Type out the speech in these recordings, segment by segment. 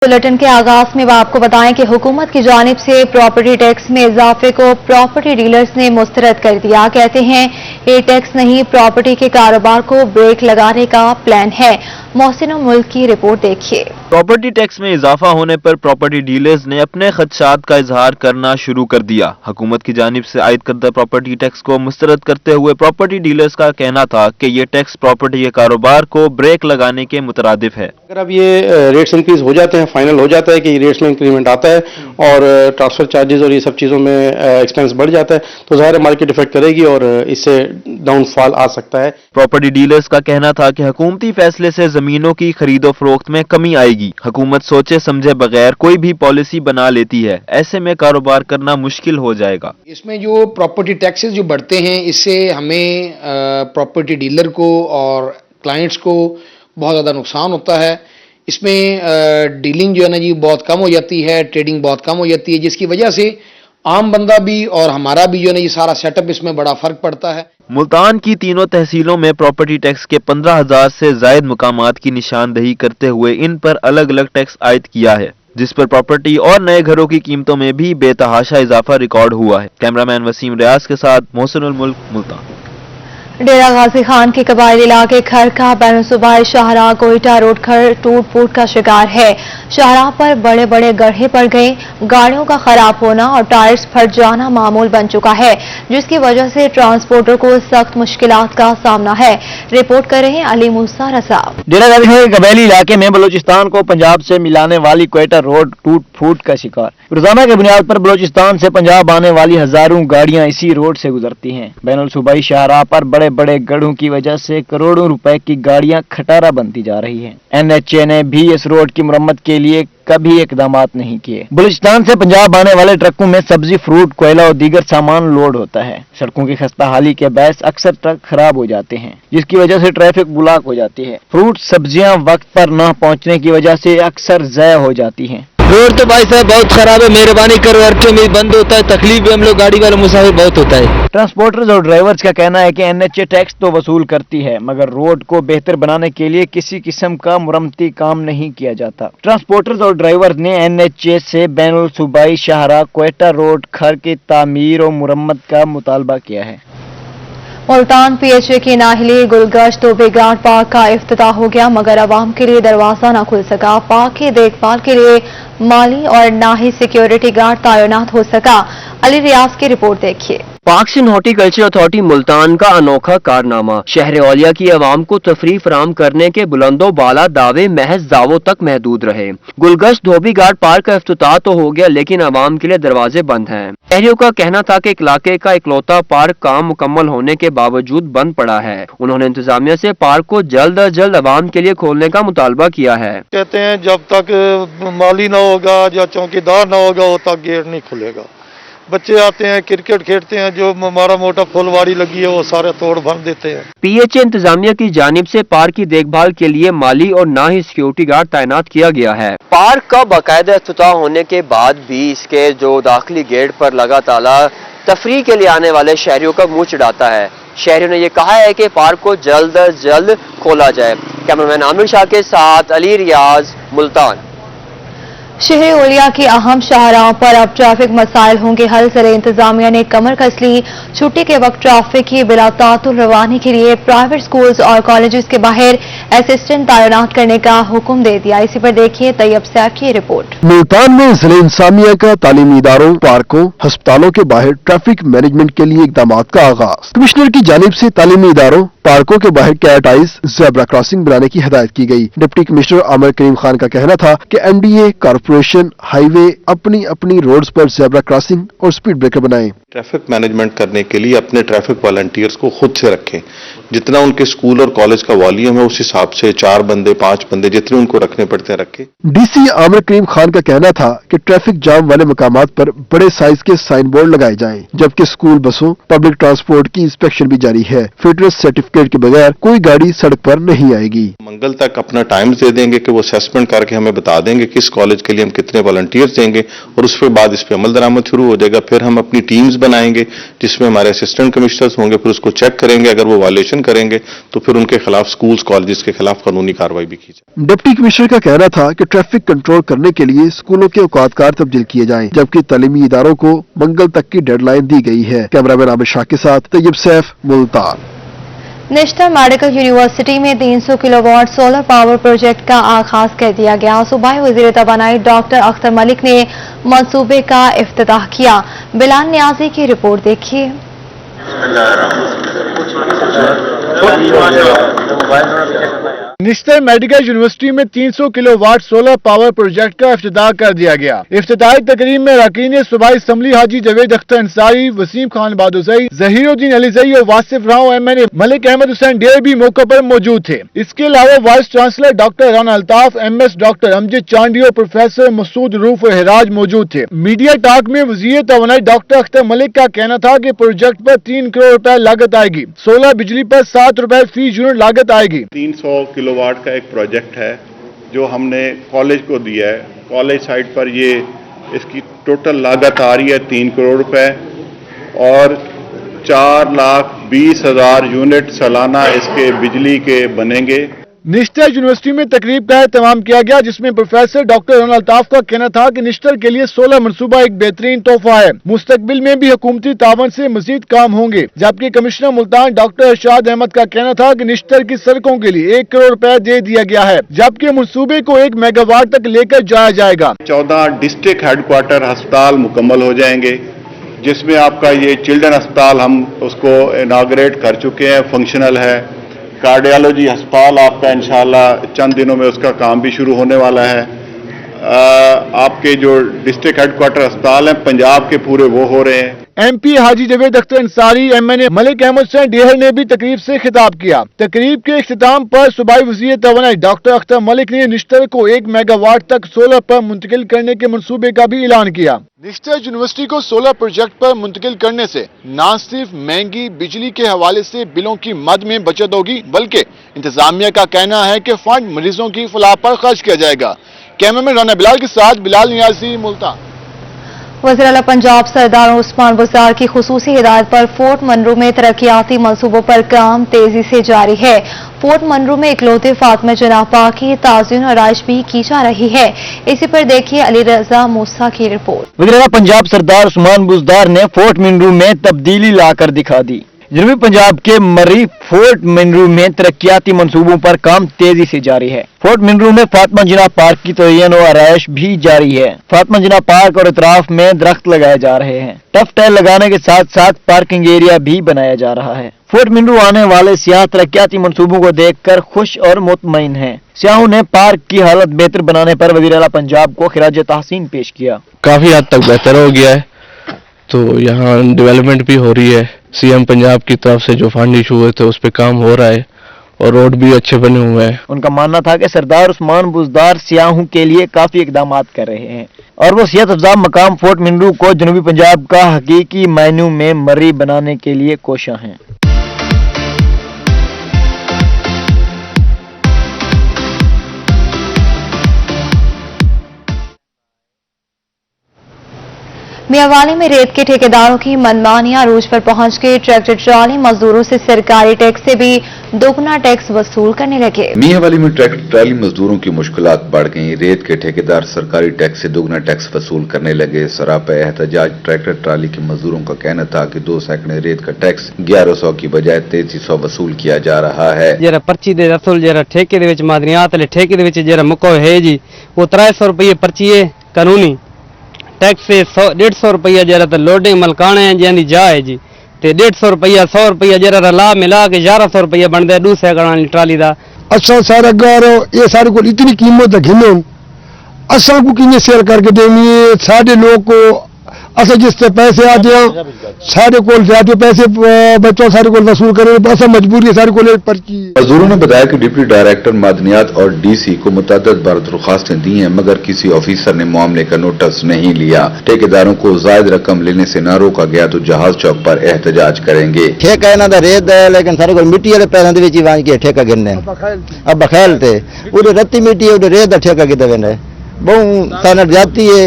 Bulletin के आगाज में आपको बताएं कि हुकूमत की जानिब से प्रॉपर्टी टैक्स में इजाफे को प्रॉपर्टी डीलर्स ने मुस्तरद कर दिया। कहते हैं ये टैक्स नहीं, प्रॉपर्टी के कारोबार को ब्रेक लगाने का प्लान है। मोहसिन मुल्क की रिपोर्ट देखिए। प्रॉपर्टी टैक्स में इजाफा होने पर प्रॉपर्टी डीलर्स ने अपने खदशात का इजहार करना शुरू कर दिया। हुकूमत की जानिब से आयद करदा प्रॉपर्टी टैक्स को मुस्तरद करते हुए प्रॉपर्टी डीलर्स का कहना था कि ये टैक्स प्रॉपर्टी के कारोबार को ब्रेक लगाने के मुतरादिफ है। अगर अब ये रेट्स इंक्रीज हो जाते हैं, फाइनल हो जाता है कि रेट्स में इंक्रीमेंट आता है और ट्रांसफर चार्जेस और ये सब चीज़ों में एक्सपेंस बढ़ जाता है तो ज़ाहिर मार्केट इफेक्ट करेगी और इससे डाउनफॉल आ सकता है। प्रॉपर्टी डीलर्स का कहना था कि हुकूमती फैसले से जमीनों की खरीदो फरोख्त में कमी आएगी। हुकूमत सोचे समझे बगैर कोई भी पॉलिसी बना लेती है, ऐसे में कारोबार करना मुश्किल हो जाएगा। इसमें जो प्रॉपर्टी टैक्सेस जो बढ़ते हैं इससे हमें प्रॉपर्टी डीलर को और क्लाइंट्स को बहुत ज़्यादा नुकसान होता है। इसमें डीलिंग जो है ना जी बहुत कम हो जाती है, ट्रेडिंग बहुत कम हो जाती है, जिसकी वजह से आम बंदा भी और हमारा भी जो है ना ये सारा सेटअप इसमें बड़ा फर्क पड़ता है। मुल्तान की तीनों तहसीलों में प्रॉपर्टी टैक्स के 15,000 से जायद मुकामात की निशानदही करते हुए इन पर अलग अलग टैक्स आयद किया है, जिस पर प्रॉपर्टी और नए घरों की कीमतों में भी बेतहाशा इजाफा रिकॉर्ड हुआ है। कैमरामैन वसीम रियाज के साथ मोहसिन मुल्क, मुल्तान। डेरा गाजी खान के कबायली इलाके खर का बैन सूबाई शाहराह कोयटा रोड खर टूट फूट का शिकार है। शाहराह पर बड़े बड़े गड्ढे पड़ गए, गाड़ियों का खराब होना और टायर्स फट जाना मामूल बन चुका है, जिसकी वजह से ट्रांसपोर्टर को सख्त मुश्किलात का सामना है। रिपोर्ट कर रहे हैं अली मूसा रसा। डेरा गाजी खान के कबायली इलाके में बलूचिस्तान को पंजाब से मिलाने वाली कोयटा रोड टूट फूट का शिकार। रोजाना की बुनियाद पर बलूचिस्तान से पंजाब आने वाली हजारों गाड़ियां इसी रोड से गुजरती हैं। बैनुल सूबाई शाहराह पर बड़े बड़े गड्ढों की वजह से करोड़ों रुपए की गाड़ियां खटारा बनती जा रही हैं। एनएचए ने भी इस रोड की मरम्मत के लिए कभी इकदाम नहीं किए। बलूचिस्तान से पंजाब आने वाले ट्रकों में सब्जी, फ्रूट, कोयला और दीगर सामान लोड होता है। सड़कों की खस्ता हाली के बायस अक्सर ट्रक खराब हो जाते हैं, जिसकी वजह से ट्रैफिक ब्लॉक हो जाती है। फ्रूट, सब्जियां वक्त पर न पहुंचने की वजह से अक्सर ज़ाया हो जाती हैं। रोड तो भाई साहब बहुत खराब है, मेहरबानी करो, अर्चों में बंद होता है, तकलीफ भी हम लोग गाड़ी वाले मुसाफिर बहुत होता है। ट्रांसपोर्टर्स और ड्राइवर्स का कहना है कि एनएचए टैक्स तो वसूल करती है, मगर रोड को बेहतर बनाने के लिए किसी किस्म का मुरम्मती काम नहीं किया जाता। ट्रांसपोर्टर्स और ड्राइवर्स ने एनएचए से बैनुल सूबाई शाहराह कोयटा रोड खर की तामीर और मुरम्मत का मुतालबा किया है। मुल्तान पीएचए की नाहली गुलगश्त धोबीघाट पार्क का इफ्तिताह हो गया, मगर आवाम के लिए दरवाजा न खुल सका। पार्क की देखभाल के लिए माली और ना ही सिक्योरिटी गार्ड तैनात हो सका। अली रियाज की रिपोर्ट देखिए। Park and horticulture authority Multan का अनोखा कारनामा। शहर औलिया की आवाम को तफरीह फराहम करने के बुलंदो बाला दावे महज दावों तक महदूद रहे। गुलगश्त धोबी घाट पार्क का इफ्तिताह तो हो गया, लेकिन आवाम के लिए दरवाजे बंद हैं। शहरियों का कहना था कि इलाके का इकलौता पार्क काम मुकम्मल होने के बावजूद बंद पड़ा है। उन्होंने इंतजामिया से पार्क को जल्द अज जल्द आवाम के लिए खोलने का मुतालबा किया है। कहते हैं जब तक माली ना होगा या चौकीदार ना होगा वो तक गेट नहीं खुलेगा। बच्चे आते हैं, क्रिकेट खेलते हैं, जो हमारा मोटा फुलवाड़ी लगी है वो सारे तोड़ भर देते हैं। पीएचए इंतजामिया की जानिब से पार्क की देखभाल के लिए माली और ना ही सिक्योरिटी गार्ड तैनात किया गया है। पार्क का बाकायदा इफ्तिताह होने के बाद भी इसके जो दाखिली गेट पर लगा ताला तफरीह के लिए आने वाले शहरियों का मुंह चिढ़ाता है। शहरियों ने ये कहा है कि पार्क को जल्द अज जल्द खोला जाए। कैमरामैन आमिर शाह के साथ अली रियाज, मुल्तान। शहर औलिया की अहम शाहराहों पर अब ट्रैफिक मसाइल होंगे हल। ज़िला इंतजामिया ने कमर कस ली। छुट्टी के वक्त ट्रैफिक की बिला तातुल रवानी के लिए प्राइवेट स्कूल्स और कॉलेजेस के बाहर असिस्टेंट तैनात करने का हुक्म दे दिया। इसी पर देखिए तैयब सैफ की रिपोर्ट। मुल्तान में ज़िला इंतजामिया का तालीमी इदारों, पार्कों, अस्पतालों के बाहर ट्रैफिक मैनेजमेंट के लिए इकदाम का आगाज। कमिश्नर की जानिब से तालीमी इदारों, पार्कों के बाहर कैट आइज ज़ेब्रा क्रॉसिंग बनाने की हिदायत की गई। डिप्टी कमिश्नर आमिर करीम खान का कहना था कि एमडीए, कारपोरेशन, हाईवे अपनी अपनी रोड्स पर ज़ेब्रा क्रॉसिंग और स्पीड ब्रेकर बनाएं। ट्रैफिक मैनेजमेंट करने के लिए अपने ट्रैफिक वॉलंटियर्स को खुद से रखें। जितना उनके स्कूल और कॉलेज का वॉल्यूम है उस हिसाब से 4 बंदे, 5 बंदे जितने उनको रखने पड़ते हैं रखें। डीसी आमिर करीम खान का कहना था कि ट्रैफिक जाम वाले मकामात पर बड़े साइज के साइन बोर्ड लगाए जाएं, जबकि स्कूल बसों, पब्लिक ट्रांसपोर्ट की इंस्पेक्शन भी जारी है। फिटनेस सर्टिफिकेट के बगैर कोई गाड़ी सड़क पर नहीं आएगी। मंगल तक अपना टाइम दे देंगे कि वो असेसमेंट करके हमें बता देंगे किस कॉलेज के लिए हम कितने वॉलंटियर्स देंगे और उसके बाद इस पे अमल दरामद शुरू हो जाएगा। फिर हम अपनी टीम्स बनाएंगे जिसमें हमारे असिस्टेंट कमिश्नर्स होंगे, फिर उसको चेक करेंगे, अगर वो वायलेशन करेंगे तो फिर उनके खिलाफ स्कूल्स कॉलेजेस के खिलाफ कानूनी कार्रवाई भी की जाए। डिप्टी कमिश्नर का कहना था कि ट्रैफिक कंट्रोल करने के लिए स्कूलों के औकातकार तब्दील किए जाएं, जबकि तालीमी इदारों को मंगल तक की डेडलाइन दी गई है। कैमरामैन आमिर शाह के साथ Tayyab Saif, Multan. National medical university में 300 किलोवाट सोलर पावर प्रोजेक्ट का आगाज कर दिया गया। सूबाई वजीर तवानाई डॉक्टर अख्तर मलिक ने मंसूबे का इफ्तिताह किया। बिलाल नियाजी की रिपोर्ट देखिए। नेशनल मेडिकल यूनिवर्सिटी में 300 किलोवाट सोलर पावर प्रोजेक्ट का इफ्तिताह कर दिया गया। इफ्तिताही तकरीब में अरकान सूबाई असम्बली हाजी जावेद अख्तर अंसारी, वसीम खान बादुसई, जहीरुद्दीन अलीजई और वासिफ राव MNA मलिक अहमद हुसैन डेर भी मौके पर मौजूद थे। इसके अलावा vice chancellor doctor Rana Altaf, MS doctor Amjad Chandio और प्रोफेसर मसूद रूफ और हिराज मौजूद थे। मीडिया टॉक में वजीर तवानाई डॉक्टर अख्तर मलिक का कहना था कि प्रोजेक्ट पर 3 करोड़ रुपए लागत आएगी। सोलर बिजली पर 7 रुपए फी यूनिट लागत आएगी। 300 किलोवाट का एक प्रोजेक्ट है जो हमने कॉलेज को दिया है। कॉलेज साइट पर ये इसकी टोटल लागत आ रही है 3 करोड़ रुपए और 4,20,000 यूनिट सालाना इसके बिजली के बनेंगे। नेशनल यूनिवर्सिटी में तकरीब का एहतमाम किया गया, जिसमें प्रोफेसर डॉक्टर राना अल्ताफ का कहना था कि नेशनल के लिए सोलर मनसूबा एक बेहतरीन तोहफा है। मुस्तकबिल में भी हुकूमती तावन से मजीद काम होंगे। जबकि कमिश्नर मुल्तान डॉक्टर अरशाद अहमद का कहना था कि नेशनल की सड़कों के लिए 1 करोड़ रुपए दे दिया गया है, जबकि मनसूबे को 1 मेगावाट तक लेकर जाया जाएगा। 14 डिस्ट्रिक्ट हेडक्वार्टर अस्पताल मुकम्मल हो जाएंगे, जिसमें आपका ये चिल्ड्रन अस्पताल हम उसको इनाग्रेट कर चुके हैं, फंक्शनल है। कार्डियोलॉजी अस्पताल आपका इंशाल्लाह चंद दिनों में उसका काम भी शुरू होने वाला है। आपके जो डिस्ट्रिक्ट हेडक्वार्टर अस्पताल हैं पंजाब के पूरे वो हो रहे हैं। MP हाजी जावेद अख्तर अंसारी, MNA मलिक अहमद हुसैन डेहर ने भी तकरीब से खिताब किया। तकरीब के इख्तिताम पर सूबाई वज़ीर तवानाई डॉक्टर अख्तर मलिक ने नेशनल को 1 मेगावाट तक सोलर पर मुंतकिल करने के मंसूबे का भी ऐलान किया। नेशनल यूनिवर्सिटी को सोलर प्रोजेक्ट पर मुंतकिल करने से न सिर्फ महंगी बिजली के हवाले से बिलों की मद में बचत होगी, बल्कि इंतजामिया का कहना है कि फंड मरीजों की फलाह पर खर्च किया जाएगा। कैमरामैन राना बिलाल के साथ बिलाल नियाजी, मुल्तान। वज़ीर आला पंजाब सरदार उस्मान बुज़दार की खुसूसी हिदायत पर फोर्ट मनरू में तरक्याती मंसूबों पर काम तेजी से जारी है। फोर्ट मनरू में इकलौते फातिमा जनाह पाक की ताज़ीन और आराइश भी की जा रही है। इसी पर देखिए अली रजा मूसा की रिपोर्ट। वज़ीर आला पंजाब सरदार उस्मान बुज़दार ने फोर्ट मनरू में तब्दीली लाकर दिखा दी। जनूबी पंजाब के मरी फोर्ट मनरू में तरक्याती मंसूबों पर काम तेजी से जारी है। फोर्ट मनरू में फातिमा जिनाह पार्क की तज़यीन और आराइश भी जारी है। फातिमा जिनाह पार्क और इतराफ में दरख्त लगाए जा रहे हैं। टफ टाइल लगाने के साथ साथ पार्किंग एरिया भी बनाया जा रहा है। फोर्ट मनरू आने वाले सियाह तरक्याती मंसूबों को देखकर खुश और मुतमईन हैं। सियाहों ने पार्क की हालत बेहतर बनाने पर वज़ीर आला पंजाब को खिराज तहसीन पेश किया। काफी हद तक बेहतर हो गया है, तो यहाँ डेवलपमेंट भी हो रही है। CM पंजाब की तरफ से जो फंड इशू हुए थे उस पर काम हो रहा है और रोड भी अच्छे बने हुए हैं। उनका मानना था कि सरदार उस्मान बुज़दार सियाहों के लिए काफी इकदाम कर रहे हैं और वो सेहत अफजा मकाम फोर्ट मनरू को जनूबी पंजाब का हकीकी मायनों में मरी बनाने के लिए कोशां हैं। मियांवाली में रेत के ठेकेदारों की मनमानी अरूज पर पहुंच के ट्रैक्टर ट्राली मजदूरों से सरकारी टैक्स से भी दोगुना टैक्स वसूल करने लगे। मियांवाली में ट्रैक्टर ट्राली मजदूरों की मुश्किलात बढ़ गईं। रेत के ठेकेदार सरकारी टैक्स से दोगुना टैक्स वसूल करने लगे। सरापा एहतजाज ट्रैक्टर ट्राली के मजदूरों का कहना था कि 2 सैकड़े रेत का टैक्स 1100 की बजाय 3300 वसूल किया जा रहा है। जरा पर्ची दे रसूल जरा ठेके दे विच मादनियात ले ठेके दे विच जरा मुको है जी वो 300 रुपये पर्ची है कानूनी टैक्स से 150 रुपया जरा तो लोडिंग मलकाने हैं जी जा है जी ते 150 रुपया 100 रुपया जरा ला मिला के 1100 रुपया बनता है 2 सैकड़ा ट्राली का। असा सारा गारो ये सारे को इतनी कीमत घिनो असा को किने सेल करके देनी है सारे लोग को असा जिससे पैसे आते हैं सारे को ज्यादा पैसे बच्चों सारे को वसूल करें बस मजबूरी है सारे को ले पर्ची। मजदूरों ने बताया कि डिप्टी डायरेक्टर मादनियात और DC को मुतअद्दिद बार दरख्वास्तें दी हैं मगर किसी ऑफिसर ने मामले का नोटिस नहीं लिया। ठेकेदारों को जायद रकम लेने से न रोका गया तो जहाज चौक पर एहतजाज करेंगे। ठेका इन्हों का रेत है लेकिन सारे को मिट्टी वाले पैसों के वांच के ठेका गिनने अब बखेल थे उधर रत्ती मिट्टी है उधर रेत का ठेका कितना देना है बहु ताना जाती है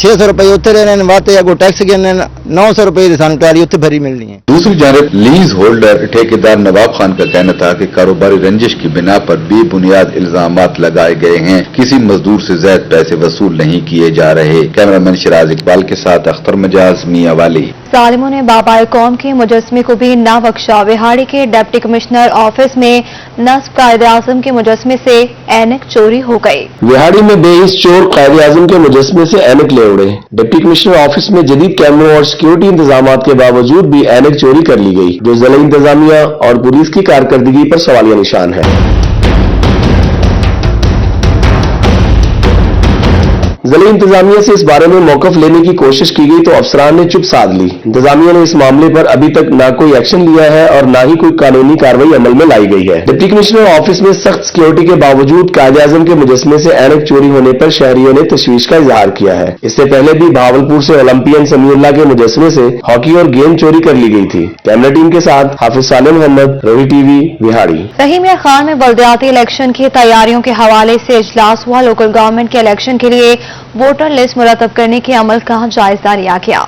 600 रुपए उत्थे रहने ने वाते अगो टैक्स गिनने 900 रुपए दी सानू ट्राली उत्थे भरी मिलनी है। दूसरी जानब लीज होल्डर ठेकेदार नवाब खान का कहना था कि कारोबारी रंजिश की बिना पर बेबुनियाद इल्जामात लगाए गए हैं, किसी मजदूर से ज्यादा पैसे वसूल नहीं किए जा रहे। कैमरामैन शिराज इकबाल के साथ अख्तर मजाज, मियां वाली। जालिमों ने बाबाए कौम के मुजस्मे को भी न बख्शा। विहाड़ी के डिप्टी कमिश्नर ऑफिस में नस्ब कायदे आजम के मुजस्मे से ऐनक चोरी हो गई। विहाड़ी में बेहिस चोर कायदे आजम के मुजस्मे से ऐनक ले उड़े। डिप्टी कमिश्नर ऑफिस में जदीद कैमरों और सिक्योरिटी इंतजाम के बावजूद भी ऐनक चोरी कर ली गई, जो जिला इंतजामिया और पुलिस की कारकर्दगी पर सवालिया निशान है। जिला इंतजामिया से इस बारे में मौकफ लेने की कोशिश की गई तो अफसरान ने चुप साध ली। इंतजामिया ने इस मामले पर अभी तक न कोई एक्शन लिया है और न ही कोई कानूनी कार्रवाई अमल में लाई गई है। डिप्टी कमिश्नर ऑफिस में सख्त सिक्योरिटी के बावजूद कायदे आजम के मुजस्मे से ऐनक चोरी होने पर शहरियों ने तशवीश का इजहार किया है। इससे पहले भी भावलपुर से ओलंपियन समीउल्लाह के मुजस्मे से हॉकी और गेंद चोरी कर ली गई थी। कैमरा टीम के साथ हाफिज साले मोहम्मद, रोही टीवी, विहाड़ी। रहीम यार खान में बल्दियाती इलेक्शन की तैयारियों के हवाले से इजलास हुआ। लोकल गवर्नमेंट के इलेक्शन के लिए वोटर लिस्ट मुरतब करने के अमल का जायजा लिया गया।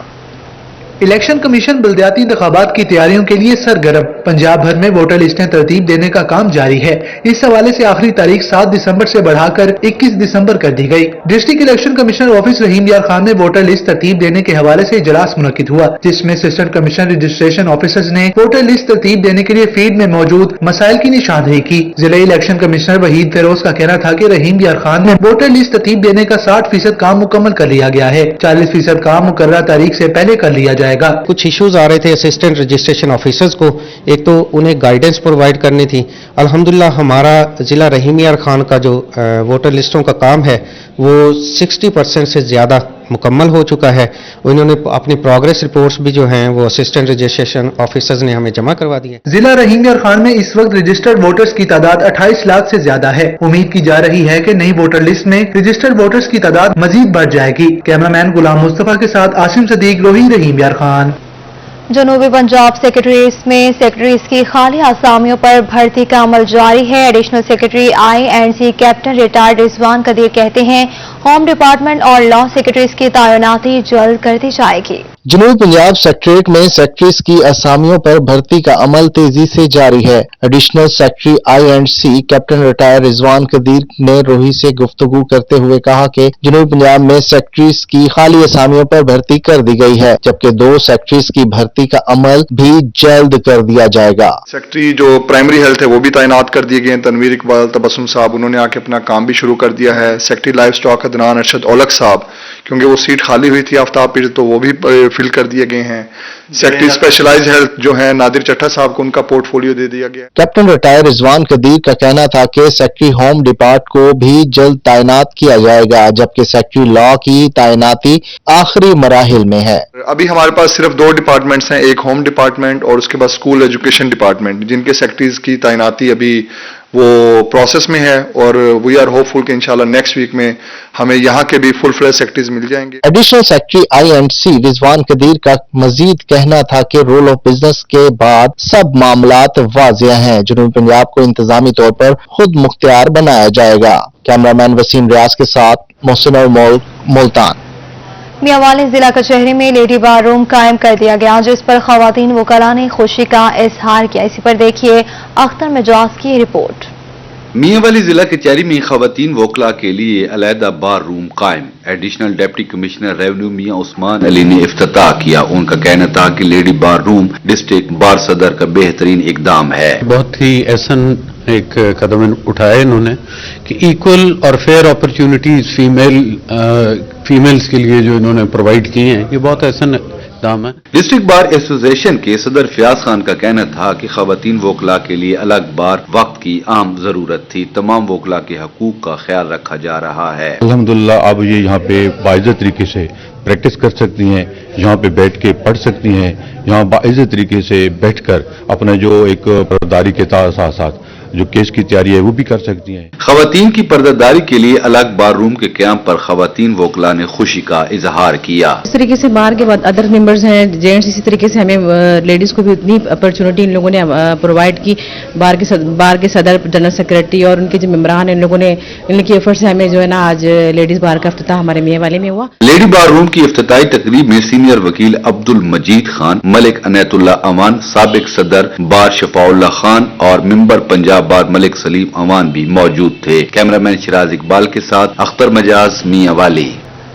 इलेक्शन कमीशन बल्दियाती इंतखाबात की तैयारियों के लिए सरगर्म। पंजाब भर में वोटर लिस्टें तरतीब देने का काम जारी है। इस हवाले से आखिरी तारीख 7 दिसंबर से बढ़ाकर 21 दिसंबर कर दी गई। डिस्ट्रिक्ट इलेक्शन कमिश्नर ऑफिस रहीम यार खान में वोटर लिस्ट तरतीब देने के हवाले से इजलास मुनक्किद हुआ, जिसमें असिस्टेंट कमिश्नर रजिस्ट्रेशन ऑफिसर्स ने वोटर लिस्ट तरतीब देने के लिए फील्ड में मौजूद मसाइल की निशानदेही की। जिला इलेक्शन कमिश्नर वहीद फिरोज का कहना था कि रहीम यार खान में वोटर लिस्ट तरतीब देने का 60% काम मुकम्मल कर लिया गया है। 40% काम मुकर्ररा तारीख से पहले कर लिया जाएगा। कुछ इश्यूज आ रहे थे असिस्टेंट रजिस्ट्रेशन ऑफिसर्स को, एक तो उन्हें गाइडेंस प्रोवाइड करनी थी। अल्हम्दुलिल्लाह हमारा जिला रहीम यार खान का जो वोटर लिस्टों का काम है वो 60% से ज्यादा मुकम्मल हो चुका है। उन्होंने अपनी प्रोग्रेस रिपोर्ट्स भी जो हैं वो असिस्टेंट रजिस्ट्रेशन ऑफिसर्स ने हमें जमा करवा दी है। जिला रहीम यार खान में इस वक्त रजिस्टर्ड वोटर्स की तादाद 28 लाख से ज्यादा है। उम्मीद की जा रही है कि नई वोटर लिस्ट में रजिस्टर्ड वोटर्स की तादाद मजीद बढ़ जाएगी। कैमरामैन गुलाम मुस्तफा के साथ आसिम सदीक, रोही, रहीम यार खान। जनूबी पंजाब सेक्रेटरीज में सेक्रेटरीज की खाली आसामियों पर भर्ती का अमल जारी है। Additional secretary INC captain retired Rizwan Qadeer कहते हैं होम डिपार्टमेंट और लॉ सेक्रेटरीज की तैनाती जल्द कर दी जाएगी। जनूबी पंजाब सेक्रेटरीट में सेक्रेटरीज की असामियों पर भर्ती का अमल तेजी से जारी है। Additional secretary INC captain retired Rizwan Qadeer ने रोही से गुफ्तगू करते हुए कहा कि जनूबी पंजाब में सेक्रेटरीज की खाली असामियों पर भर्ती कर दी गई है, जबकि 2 सेक्रेटरीज की भर्ती का अमल भी जल्द कर दिया जाएगा। सेक्रेटरी जो प्राइमरी हेल्थ है वो भी तैनात कर दिए गए हैं। तनवीर इकबाल तबस्सुम साहब उन्होंने आके अपना काम भी शुरू कर दिया है। Secretary life stock Adnan Arshad Aulakh साहब, क्योंकि वो सीट खाली हुई थी आफ्ताब पीर, तो वो भी फिल कर दिए गए हैं। सेक्रेटरी स्पेशलाइज्ड हेल्थ जो है नादिर चट्टा साहब को उनका पोर्टफोलियो दे दिया गया। कैप्टन रिटायर्ड रिजवान कदीर का कहना था कि सेक्रेटरी होम डिपार्ट को भी जल्द तैनात किया जाएगा, जबकि सेक्रेटरी लॉ की तैनाती आखिरी मराहिल में है। अभी हमारे पास सिर्फ 2 डिपार्टमेंट्स हैं, एक होम डिपार्टमेंट और उसके बाद स्कूल एजुकेशन डिपार्टमेंट, जिनके सेक्रेटरीज की तैनाती अभी वो प्रोसेस में है और वी आर होपफुल कि इंशाल्लाह नेक्स्ट वीक में हमें यहाँ के भी फुल फ्लेज सेक्रेटरीज मिल जाएंगे। Additional secretary INC Rizwan Qadeer का मजीद कहना था कि रूल ऑफ बिजनेस के बाद सब मामलात वाज़ेह हैं। जनूबी पंजाब को इंतजामी तौर पर खुद मुख्तियार बनाया जाएगा। कैमरामैन वसीम रियाज के साथ मोहसिन और मुल्तान। मियांवाली जिला कचहरी में लेडी बार रूम कायम कर दिया गया, जिस पर खवातीन वकला ने खुशी का इजहार किया। इसी पर देखिए अख्तर मिजाज की रिपोर्ट। मियांवाली जिला कचहरी में खवातीन वकला के लिए अलहदा बार रूम कायम। एडिशनल डिप्टी कमिश्नर रेवेन्यू मियां उस्मान अली ने इफ्तिताह किया। उनका कहना था कि लेडी बार रूम डिस्ट्रिक्ट बार सदर का बेहतरीन इकदाम है। बहुत ही एहसन एक कदम उठाया इन्होंने कि इक्वल और फेयर अपॉर्चुनिटीज फीमेल्स के लिए जो इन्होंने प्रोवाइड किए हैं, ये बहुत एहसन दाम है। डिस्ट्रिक्ट बार एसोसिएशन के सदर फयाज खान का कहना था कि खवातीन वकला के लिए अलग बार वक्त की आम जरूरत थी। तमाम वकला के हकूक का ख्याल रखा जा रहा है। अल्हम्दुलिल्लाह अब ये यहाँ पे बाइज्जत तरीके से प्रैक्टिस कर सकती हैं, यहाँ पे बैठ के पढ़ सकती हैं, यहाँ बाइज्जत तरीके से बैठकर अपना जो एक पर्दारी के साथ साथ जो केस की तैयारी है वो भी कर सकती हैं। खवातीन की पर्दादारी के लिए अलग बार रूम के क्याम पर खवातीन वकला ने खुशी का इजहार किया। इस तरीके से बार के बाद अदर मेंबर्स हैं जेंट्स, इसी तरीके से हमें लेडीज को भी उतनी अपॉर्चुनिटी इन लोगों ने प्रोवाइड की। बार के सदर, जनरल सेक्रेटरी और उनके जो मेंबरान हैं, इन लोगों ने इनकी एफर्ट से हमें जो है ना आज लेडीज बार का इफ्तिताह हमारे मियां वाले में हुआ। लेडी बार रूम की इफ्तिताई तकरीब में सीनियर वकील अब्दुल मजीद खान, मलिक अनैतुल्ला अमान, साबिक सदर बार शफाउल्ला खान और मेंबर पंजाब बार मलिक सलीम अमान भी मौजूद थे। कैमरामैन शिराज इकबाल के साथ अख्तर मजाज, मियां वाली।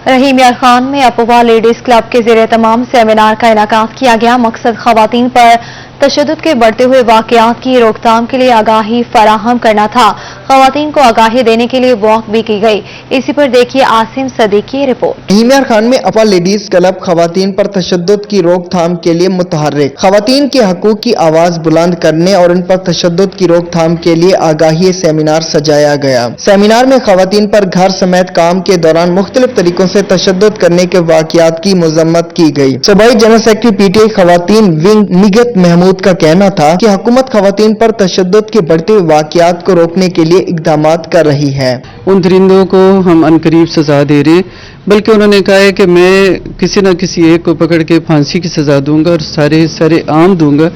रहीम यार खान में अपोवा लेडीज क्लब के ज़ेरे तमाम सेमिनार का इनेकाद किया गया। मकसद खवातीन पर तशद्दुद के बढ़ते हुए वाक़यात की रोकथाम के लिए आगाही फराहम करना था। खवातीन को आगाही देने के लिए वॉक भी की गई। इसी पर देखिए आसिम सदीकी की रिपोर्ट। रहीम यार खान में अपोवा लेडीज क्लब खवातीन पर तशद्दुद की रोकथाम के लिए मुतहर्रिक, खवातीन के हकूक की आवाज बुलंद करने और उन पर तशद्दुद की रोकथाम के लिए आगाही सेमिनार सजाया गया। सेमिनार में खवातीन पर घर समेत काम के दौरान मुख्तलिफ तरीकों से तशद्दुद करने के वाक़यात की मजम्मत की गई। सूबाई जनरल सेक्रेटरी पीटीआई खवातीन विंग निगत महमूद का कहना था कि हुकूमत खवातीन पर तशद्दुद के बढ़ते हुए वाक़यात को रोकने के लिए इक़दामात कर रही है। उन दरिंदों को हम अनकरीब सजा दे रहे, बल्कि उन्होंने कहा है कि मैं किसी न किसी एक को पकड़ के फांसी की सजा दूंगा और सारे आम दूंगा,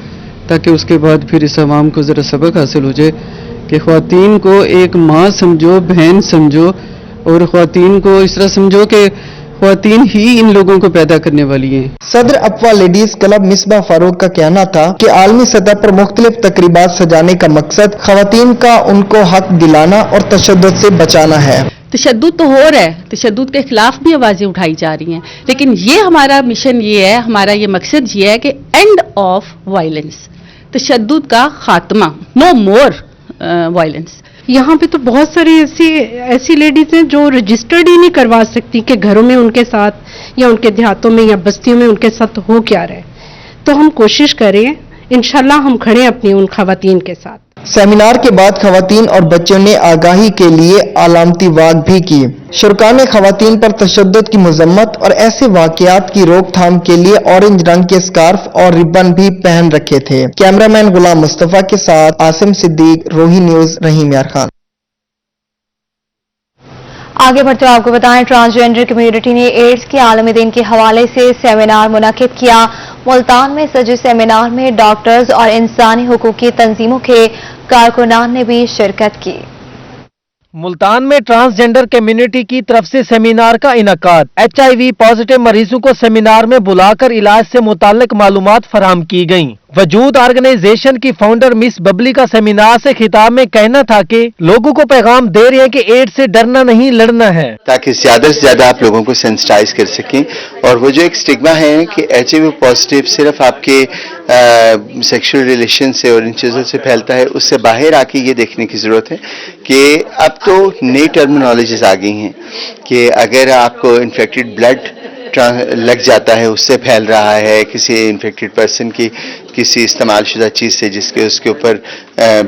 ताकि उसके बाद फिर इस अवाम को जरा सबक हासिल हो जाए कि ख्वातीन को एक माँ समझो, बहन समझो, और ख्वातीन को इस तरह समझो कि ख्वातीन ही इन लोगों को पैदा करने वाली हैं। सदर अपोवा लेडीज क्लब मिसबा फारूक का कहना था कि आलमी सतह पर मुख्तलिफ तकरीबात सजाने का मकसद खवातीन का उनको हक दिलाना और तशद्दुद से बचाना है। तशद्दुद तो हो रहा है, तशद्दुद के खिलाफ भी आवाजें उठाई जा रही हैं, लेकिन ये हमारा मिशन ये है, हमारा ये मकसद ये है कि एंड ऑफ वायलेंस, तशद्दुद का खात्मा, नो मोर वायलेंस। यहाँ पे तो बहुत सारी ऐसी लेडीज हैं जो रजिस्टर्ड ही नहीं करवा सकती कि घरों में उनके साथ या उनके देहातों में या बस्तियों में उनके साथ हो क्या रहे। तो हम कोशिश करें, इंशाल्लाह हम खड़े अपनी उन खवातीन के साथ। सेमिनार के बाद खवातीन और बच्चों ने आगाही के लिए अलामती वाक भी की। शुरका ने खवातीन पर तशद्दुद की मजम्मत और ऐसे वाक़यात की रोकथाम के लिए ऑरेंज रंग के स्कार्फ और रिबन भी पहन रखे थे। कैमरामैन गुलाम मुस्तफा के साथ आसिम सिद्दीक, रोही न्यूज, रहीम यार खान। आगे बढ़ते हुए आपको बताएं, ट्रांसजेंडर कम्युनिटी ने एड्स के आलमी दिन के हवाले से सेमिनार मुनक्किद किया। मुल्तान में सजे सेमिनार में डॉक्टर्स और इंसानी हुकूक की तंजीमों के कारकुनान ने भी शिरकत की। मुल्तान में ट्रांसजेंडर कम्युनिटी की तरफ से सेमिनार का इनकाद। HIV पॉजिटिव मरीजों को सेमिनार में बुलाकर इलाज से मुताल्लिक मालूमात फराहम की गयी। वजूद ऑर्गेनाइजेशन की फाउंडर मिस बबली का सेमिनार से खिताब में कहना था कि लोगों को पैगाम दे रहे हैं कि एड्स से डरना नहीं, लड़ना है, ताकि ज्यादा से ज्यादा आप लोगों को सेंसिटाइज कर सकें। और वो जो एक स्टिग्मा है कि HIV पॉजिटिव सिर्फ आपके सेक्सुअल रिलेशन से और इन चीज़ों से फैलता है, उससे बाहर आके ये देखने की ज़रूरत है कि अब तो नई टर्मिनोलॉजीज आ गई हैं कि अगर आपको इन्फेक्टेड ब्लड लग जाता है, उससे फैल रहा है, किसी इन्फेक्टेड पर्सन की किसी इस्तेमाल शुदा चीज़ से जिसके उसके ऊपर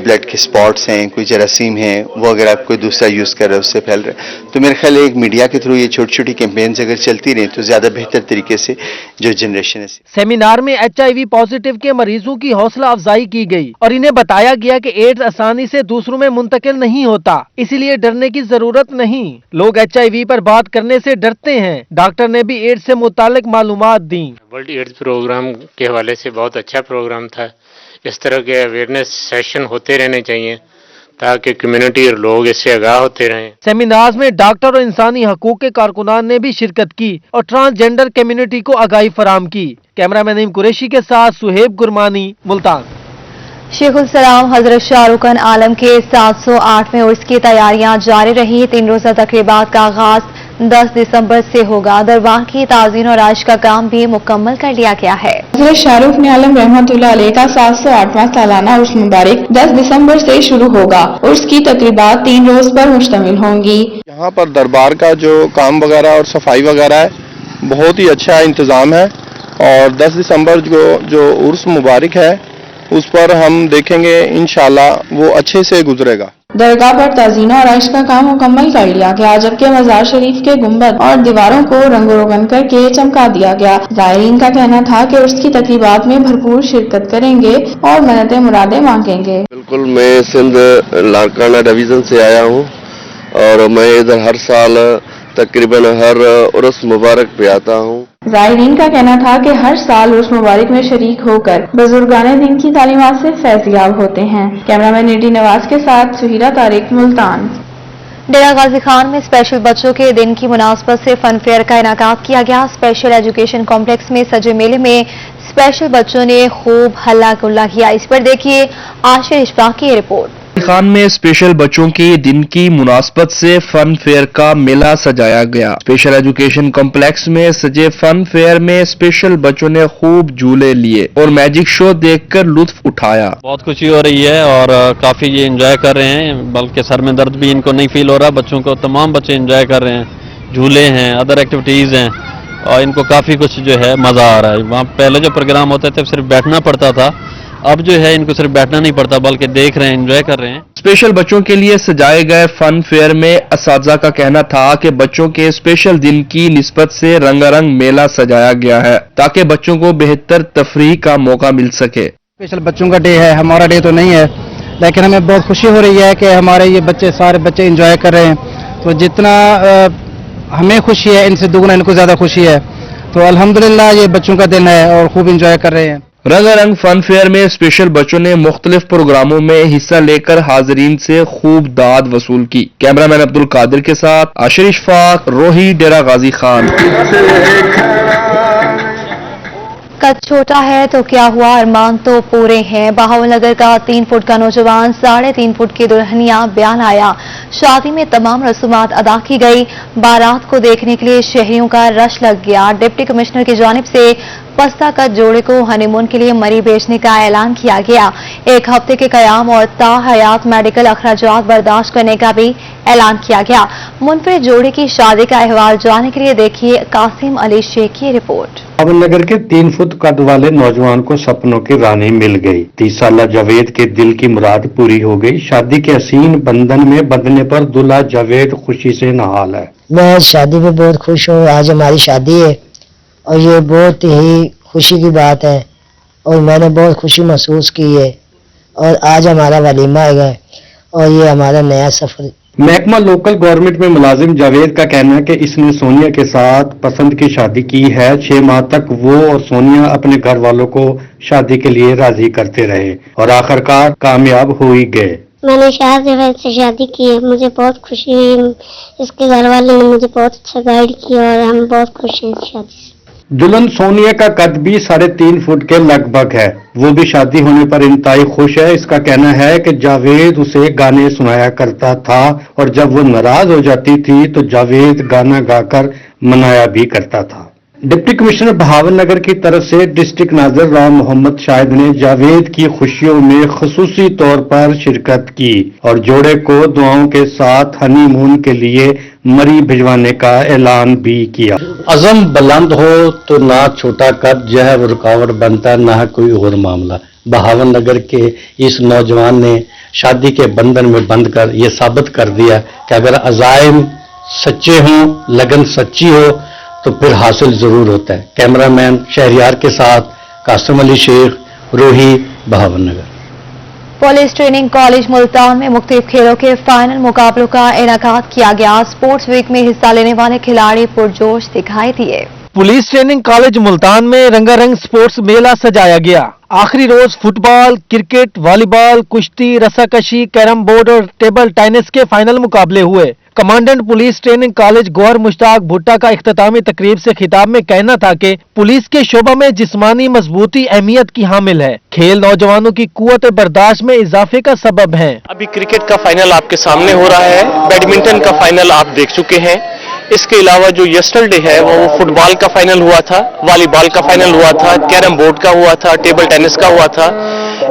ब्लड के स्पॉट्स हैं, कोई जरासीम है, वो अगर आप कोई दूसरा यूज़ कर रहा है उससे फैल रहा है। तो मेरे ख्याल एक मीडिया के थ्रू ये छोटी छोटी कैंपेन्स अगर चलती रहें तो ज़्यादा बेहतर तरीके से जो जनरेशन है। सेमिनार में HIV पॉजिटिव के मरीजों की हौसला अफजाई की गई और इन्हें बताया गया कि एड्स आसानी से दूसरों में मुंतकिल नहीं होता, इसीलिए डरने की जरूरत नहीं। लोग HIV पर बात करने से डरते हैं। डॉक्टर ने भी एड्स से मुताल्लिक मालूमात दी। वर्ल्ड एड्स प्रोग्राम के हवाले से बहुत अच्छा प्रोग्राम था। इस तरह के अवेयरनेस सेशन होते रहने चाहिए ताकि कम्युनिटी और लोग इससे आगाह होते रहें। सेमिनार में डॉक्टर और इंसानी हकूक के कारकुनान ने भी शिरकत की और ट्रांसजेंडर कम्युनिटी को आगाही फराहम की। कैमरामैन नईम कुरैशी के साथ सुहेब गुरमानी, मुल्तान। शेखुल सलाम हजरत शाहरुख आलम के 708वें उर्स की तैयारियां जारी रही। 3 रोजा तकरीबात का आगाज 10 दिसंबर से होगा। दरबार की ताज़ीन और आइश का काम भी मुकम्मल कर लिया गया है। हजरत शाहरुख आलम रहमतुल्लाह अलैह का 708वां सालाना उर्स मुबारक 10 दिसंबर से शुरू होगा। उर्स की तकरीबात 3 रोज पर मुश्तमिल होंगी। यहाँ पर दरबार का जो काम वगैरह और सफाई वगैरह है, बहुत ही अच्छा इंतजाम है और 10 दिसंबर को जो उर्स मुबारक है उस पर हम देखेंगे इंशाल्लाह वो अच्छे से गुजरेगा। दरगाह पर ताज़ीना और आइश का काम मुकम्मल कर लिया गया, जबकि मजार शरीफ के गुंबद और दीवारों को रंगो रोगन करके चमका दिया गया। ज़ायरीन का कहना था कि उर्स की तकरीबात में भरपूर शिरकत करेंगे और मन्नतें मुरादें मांगेंगे। बिल्कुल, मैं सिंध लाड़काना डिवीज़न से आया हूँ और मैं इधर हर साल तकरीबन हर उर्स मुबारक पे आता हूँ। ज़ायरीन का कहना था कि हर साल उर्स मुबारक में शरीक होकर बुजुर्गाने दिन की तालीमात से फैज़याब होते हैं। कैमरामैन निटी नवाज के साथ सुहीरा तारिक, मुल्तान। डेरा गाजी खान में स्पेशल बच्चों के दिन की मुनासबत से फन फेयर का इनाकात किया गया। स्पेशल एजुकेशन कॉम्प्लेक्स में सजे मेले में स्पेशल बच्चों ने खूब हल्ला गुल्ला किया। इस पर देखिए आशिर इशफाक की रिपोर्ट। खान में स्पेशल बच्चों के दिन की मुनासबत से फन फेयर का मेला सजाया गया। स्पेशल एजुकेशन कॉम्प्लेक्स में सजे फन फेयर में स्पेशल बच्चों ने खूब झूले लिए और मैजिक शो देखकर लुत्फ उठाया। बहुत खुशी हो रही है और काफी ये एंजॉय कर रहे हैं, बल्कि सर में दर्द भी इनको नहीं फील हो रहा। बच्चों को तमाम बच्चे एंजॉय कर रहे हैं, झूले हैं, अदर एक्टिविटीज हैं और इनको काफी कुछ जो है मजा आ रहा है। वहाँ पहले जो प्रोग्राम होते थे सिर्फ बैठना पड़ता था, अब जो है इनको सिर्फ बैठना नहीं पड़ता बल्कि देख रहे हैं, एंजॉय कर रहे हैं। स्पेशल बच्चों के लिए सजाए गए फन फेयर में असातिज़ा का कहना था कि बच्चों के स्पेशल दिन की निस्बत से रंगारंग मेला सजाया गया है ताकि बच्चों को बेहतर तफरीह का मौका मिल सके। स्पेशल बच्चों का डे है, हमारा डे तो नहीं है, लेकिन हमें बहुत खुशी हो रही है कि हमारे ये बच्चे सारे बच्चे एंजॉय कर रहे हैं। तो जितना हमें खुशी है इनसे दुगना इनको ज्यादा खुशी है। तो अल्हम्दुलिल्लाह ये बच्चों का दिन है और खूब एंजॉय कर रहे हैं। रंगारंग फन फेयर में स्पेशल बच्चों ने मुख्तलिफ प्रोग्रामों में हिस्सा लेकर हाजरीन से खूब दाद वसूल की। कैमरामैन अब्दुल कादिर के साथ आशिर इशफाक, रोही, डेरा गाजी खान। कद छोटा है तो क्या हुआ, अरमान तो पूरे हैं। बहावलनगर का 3 फुट का नौजवान 3.5 फुट की दुल्हनिया बयान आया। शादी में तमाम रसूमात अदा की गई। बारात को देखने के लिए शहरियों का रश लग गया। डिप्टी कमिश्नर की जानिब से पस्ता कद जोड़े को हनीमून के लिए मरी भेजने का ऐलान किया गया। 1 हफ्ते के कयाम और ताहयात मेडिकल अखराजात बर्दाश्त करने का भी ऐलान किया गया। मुनफरिद जोड़े की शादी का अहवाल जानने के लिए देखिए कासिम अली शेख की रिपोर्ट। बहावलनगर के 3 फुट कद वाले नौजवान को सपनों की रानी मिल गई। 30 साला जावेद के दिल की मुराद पूरी हो गई। शादी के हसीन बंधन में बंधने पर दूल्हा जावेद खुशी से नहाल है। मैं शादी में बहुत खुश हूँ। आज हमारी शादी है और ये बहुत ही खुशी की बात है और मैंने बहुत खुशी महसूस की है। और आज हमारा वलीमा है और ये हमारा नया सफर। महकमा लोकल गवर्नमेंट में मुलाजिम जावेद का कहना है कि इसने सोनिया के साथ पसंद की शादी की है। 6 माह तक वो और सोनिया अपने घर वालों को शादी के लिए राजी करते रहे और आखिरकार कामयाब हो ही गए। मैंने जावेद से शादी की है, मुझे बहुत खुशी हुई। इसके घर वाले ने मुझे बहुत अच्छा गाइड किया और हम बहुत खुश हैं इस शादी से। दुल्हन सोनिया का कद भी 3.5 फुट के लगभग है। वो भी शादी होने पर इंतहाई खुश है। इसका कहना है कि जावेद उसे गाने सुनाया करता था और जब वो नाराज हो जाती थी तो जावेद गाना गाकर मनाया भी करता था। डिप्टी कमिश्नर बहावलनगर की तरफ से डिस्ट्रिक्ट नाज़िर राम मोहम्मद शाहिद ने जावेद की खुशियों में खुसूसी तौर पर शिरकत की और जोड़े को दुआओं के साथ हनीमून के लिए मरी भिजवाने का ऐलान भी किया। अज़म बुलंद हो तो ना छोटा कद जो है वो रुकावट बनता, ना कोई और मामला। बहावलनगर के इस नौजवान ने शादी के बंधन में बंध कर ये साबित कर दिया कि अगर अज़ाइम सच्चे हों, लगन सच्ची हो तो फिर हासिल जरूर होता है। कैमरामैन शहरियार के साथ कासिम अली शेख, रोही, Bahawalnagar. Police training college Multan में मुख्तलिफ खेलों के फाइनल मुकाबलों का इनेकाद किया गया। स्पोर्ट्स वीक में हिस्सा लेने वाले खिलाड़ी पुरजोश दिखाई दिए। पुलिस ट्रेनिंग कॉलेज मुल्तान में रंगारंग स्पोर्ट्स मेला सजाया गया। आखिरी रोज फुटबॉल, क्रिकेट, वॉलीबॉल, कुश्ती, रस्साकशी, कैरम बोर्ड और टेबल टेनिस के फाइनल मुकाबले हुए। Commandant police training college Gohar Mushtaq Bhutta का इख्तितामी तकरीब से खिताब में कहना था कि पुलिस के शोबा में जिस्मानी मजबूती अहमियत की हामिल है। खेल नौजवानों की कुव्वत बर्दाश्त में इजाफे का सबब है। अभी क्रिकेट का फाइनल आपके सामने हो रहा है, बैडमिंटन का फाइनल आप देख चुके हैं। इसके अलावा जो यस्टरडे है वो फुटबॉल का फाइनल हुआ था, वॉलीबॉल का फाइनल हुआ था, कैरम बोर्ड का हुआ था, टेबल टेनिस का हुआ था।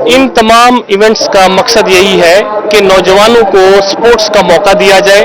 इन तमाम इवेंट्स का मकसद यही है कि नौजवानों को स्पोर्ट्स का मौका दिया जाए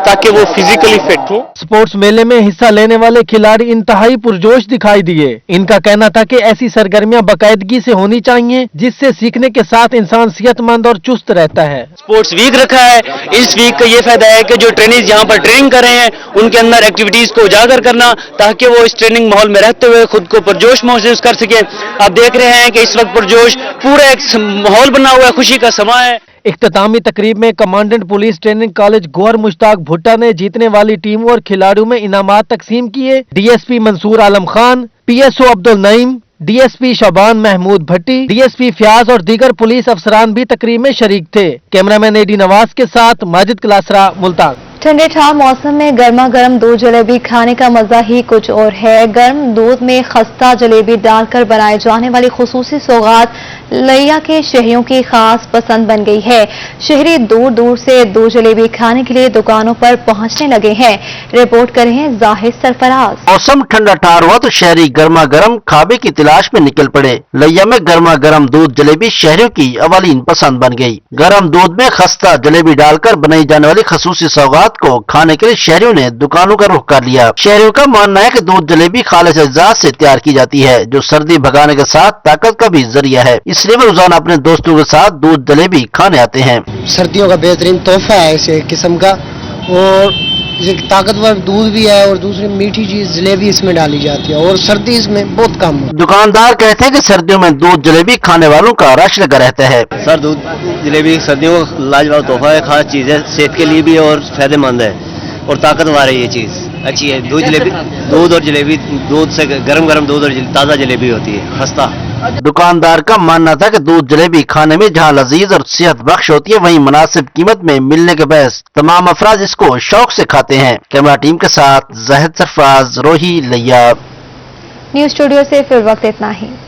ताकि वो फिजिकली फिट हो। स्पोर्ट्स मेले में हिस्सा लेने वाले खिलाड़ी इंतहाई पुरजोश दिखाई दिए। इनका कहना था कि ऐसी सरगर्मियां बाकायदगी से होनी चाहिए जिससे सीखने के साथ इंसान सेहतमंद और चुस्त रहता है। स्पोर्ट्स वीक रखा है, इस वीक का ये फायदा है कि जो ट्रेनर्स यहाँ पर ट्रेनिंग कर रहे हैं उनके अंदर एक्टिविटीज को उजागर करना, ताकि वो इस ट्रेनिंग माहौल में रहते हुए खुद को पुरजोश महसूस कर सके। आप देख रहे हैं कि इस वक्त पुरजोश पूरा एक माहौल बना हुआ है, खुशी का समा है। इख्तितामी तकरीब में commandant police training college Gohar Mushtaq भुट्टा ने जीतने वाली टीमों और खिलाड़ियों में इनामात तकसीम किए। DSP Mansoor Alam Khan, PSO Abdul Naeem, DSP शाबान महमूद भट्टी, डीएसपी फयाज और दीगर पुलिस अफसरान भी तकरीब में शरीक थे। कैमरामैन एडी नवाज के साथ माजिद क्लासरा, मुल्तान। ठंडे ठार मौसम में गर्मा गर्म दूध जलेबी खाने का मजा ही कुछ और है। गर्म दूध में खस्ता जलेबी डालकर बनाए जाने वाली खुसूसी सौगात लैया के शहरियों की खास पसंद बन गई है। शहरी दूर दूर से दूध जलेबी खाने के लिए दुकानों पर पहुंचने लगे हैं। रिपोर्ट कर रहे हैं जाहिद सरफराज। मौसम ठंडा ठार हुआ तो शहरी गर्मा गर्म खाबे की तलाश में निकल पड़े। लैया में गर्मा गर्म दूध जलेबी शहरियों की अवालीन पसंद बन गई। गर्म दूध में खस्ता जलेबी डालकर बनाई जाने वाली खुसूसी सौगात को खाने के लिए शहरियों ने दुकानों का रुख कर लिया। शहरियों का मानना है कि दूध जलेबी खालिस अज्जा से तैयार की जाती है, जो सर्दी भगाने के साथ ताकत का भी जरिया है। इसलिए वे रोजाना अपने दोस्तों के साथ दूध जलेबी खाने आते हैं। सर्दियों का बेहतरीन तोहफा है इस किस्म का, और ये ताकतवर दूध भी है और दूसरी मीठी चीज जलेबी इसमें डाली जाती है और सर्दी इसमें बहुत कम है। दुकानदार कहते हैं कि सर्दियों में दूध जलेबी खाने वालों का रश लगा रहता है। सर दूध जलेबी सर्दियों का लाजवाब तोहफा है, खास चीज है, सेहत के लिए भी और फायदेमंद है और ताकतवर है। ये चीज अच्छी है। दूध और जलेबी, दूध से गरम गरम दूध और ताज़ा जलेबी होती है, खस्ता। दुकानदार का मानना था कि दूध जलेबी खाने में जहां लजीज और सेहत बख्श होती है, वहीं मुनासिब कीमत में मिलने के बहस तमाम अफराज इसको शौक से खाते हैं। कैमरा टीम के साथ जाहिद सरफराज, रोही, लैया। न्यूज स्टूडियो से फिर वक्त इतना ही।